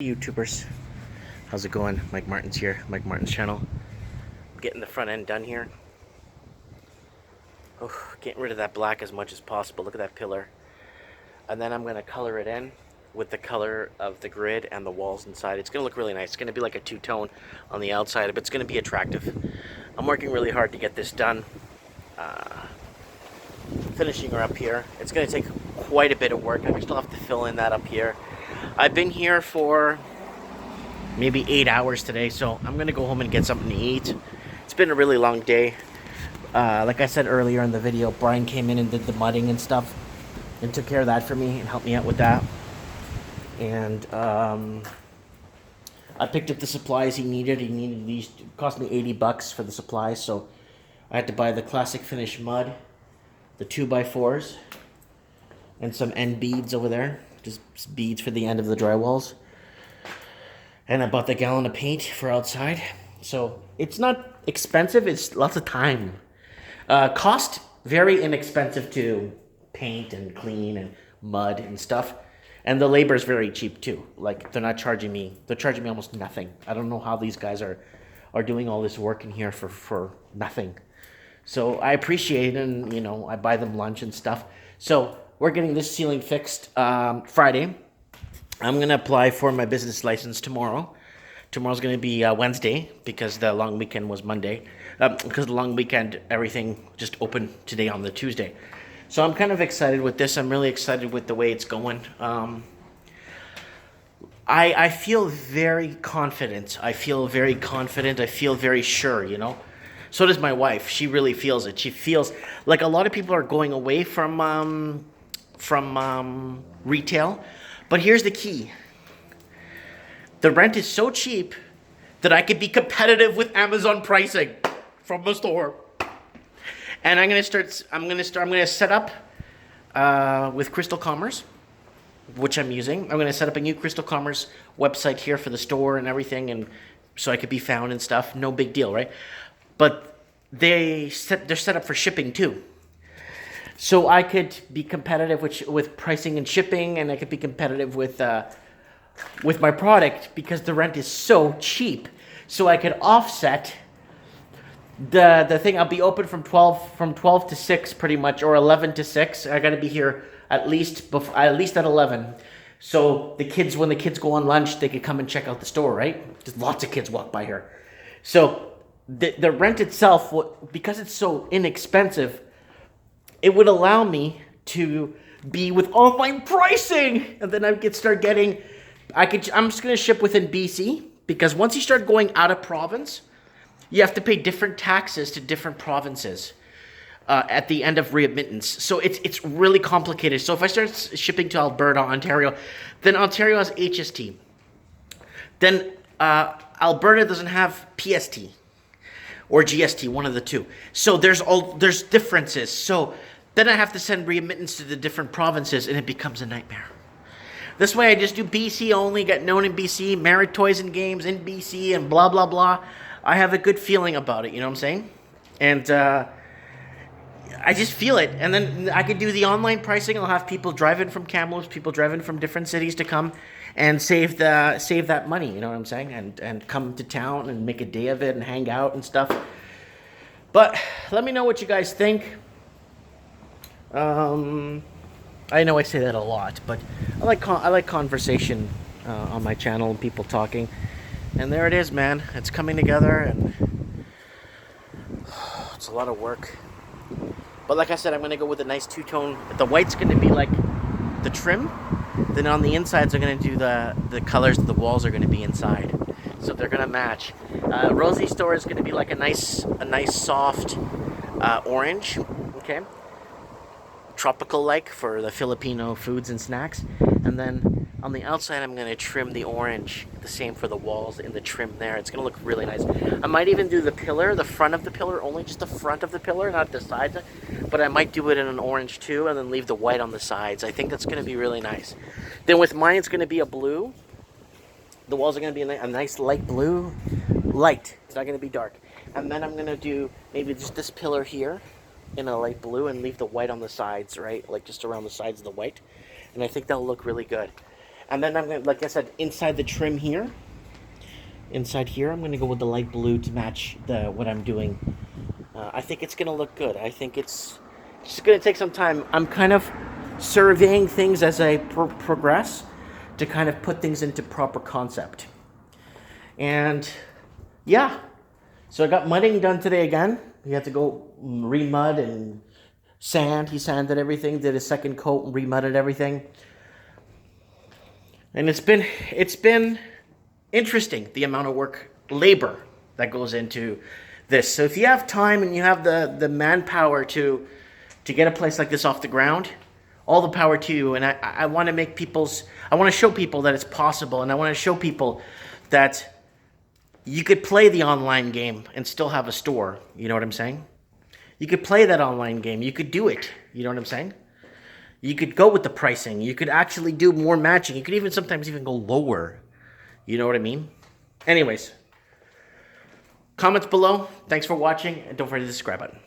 YouTubers, how's it going? Mike Martin's here, Mike Martin's channel. Getting the front end done here. Oh, getting rid of that black as much as possible. Look at that pillar. And then I'm going to color it in with the color of the grid and the walls inside. It's going to look really nice. It's going to be like a two-tone on the outside, but it's going to be attractive. I'm working really hard to get this done. Finishing her up here. It's going to take quite a bit of work. I still have to fill in that up here. I've been here for maybe 8 hours today, so I'm gonna go home and get something to eat. It's been a really long day. Like I said earlier in the video, Brian came in and did the mudding and stuff and took care of that for me and helped me out with that. And I picked up the supplies he needed. He needed these. It cost me $80 for the supplies, so I had to buy the Classic Finish mud, the 2x4s, and some end beads over there. Just beads for the end of the drywalls. And I bought the gallon of paint for outside. So it's not expensive, it's lots of time. Cost, very inexpensive to paint and clean and mud and stuff. And the labor is very cheap too. Like they're charging me almost nothing. I don't know how these guys are doing all this work in here for nothing. So I appreciate it, and I buy them lunch and stuff. So we're getting this ceiling fixed Friday. I'm going to apply for my business license tomorrow. Tomorrow's going to be Wednesday because the long weekend was Monday. Because the long weekend, everything just opened today on the Tuesday. So I'm kind of excited with this. I'm really excited with the way it's going. I feel very confident. I feel very sure, So does my wife. She really feels it. She feels like a lot of people are going away from retail. But here's the key. The rent is so cheap that I could be competitive with Amazon pricing from the store. And I'm going to set up with Crystal Commerce, which I'm using. I'm going to set up a new Crystal Commerce website here for the store and everything, and so I could be found and stuff. No big deal, right? But they're set up for shipping too. So I could be competitive with pricing and shipping, and I could be competitive with my product because the rent is so cheap. So I could offset the thing. I'll be open from 12 to 6 pretty much, or 11 to 6. I got to be here at least at 11. So when the kids go on lunch, they could come and check out the store, right? Just lots of kids walk by here. So the rent itself, because it's so inexpensive, it would allow me to be with all my pricing, and then I could start getting. I'm just gonna ship within BC, because once you start going out of province, you have to pay different taxes to different provinces at the end of readmittance. So it's really complicated. So if I start shipping to Alberta, Ontario, then Ontario has HST. Then Alberta doesn't have PST. Or GST, one of the two. So there's differences. So then I have to send remittance to the different provinces, and it becomes a nightmare. This way I just do BC only, get known in BC, Married Toys and Games in BC, and blah, blah, blah. I have a good feeling about it, you know what I'm saying? And I just feel it. And then I could do the online pricing. I'll have people drive in from Kamloops, people drive in from different cities to come and save that money, you know what I'm saying? And come to town and make a day of it and hang out and stuff. But let me know what you guys think. I know I say that a lot, but I like conversation on my channel and people talking. And there it is, man. It's coming together, and it's a lot of work. But like I said, I'm going to go with a nice two-tone. The white's going to be like the trim. Then on the insides, I'm going to do the colors of the walls are going to be inside. So they're going to match. Rosie Store is going to be like a nice soft orange. Okay. Tropical-like for the Filipino foods and snacks. And then on the outside, I'm going to trim the orange. The same for the walls in the trim there. It's going to look really nice. I might even do the front of the pillar, only just the front of the pillar, not the sides. But I might do it in an orange too, and then leave the white on the sides. I think that's going to be really nice. Then with mine, it's going to be a blue. The walls are going to be a nice light blue. Light. It's not going to be dark. And then I'm going to do maybe just this pillar here in a light blue and leave the white on the sides, right? Like just around the sides of the white. And I think that'll look really good. And then I'm going to, like I said, inside the trim here, inside here, I'm going to go with the light blue to match what I'm doing. I think it's going to look good. I think it's just going to take some time. I'm kind of surveying things as I progress to kind of put things into proper concept. And yeah, so I got mudding done today again. He had to go re-mud and sand. He sanded everything, did a second coat and re-mudded everything. And it's been interesting, the amount of work, labor that goes into this. So if you have time and you have the manpower to get a place like this off the ground, all the power to you. And I want to I want to show people that it's possible. And I want to show people that you could play the online game and still have a store. You know what I'm saying? You could play that online game. You could do it. You know what I'm saying? You could go with the pricing. You could actually do more matching. You could even sometimes even go lower. You know what I mean? Anyways, comments below. Thanks for watching. And don't forget to subscribe button.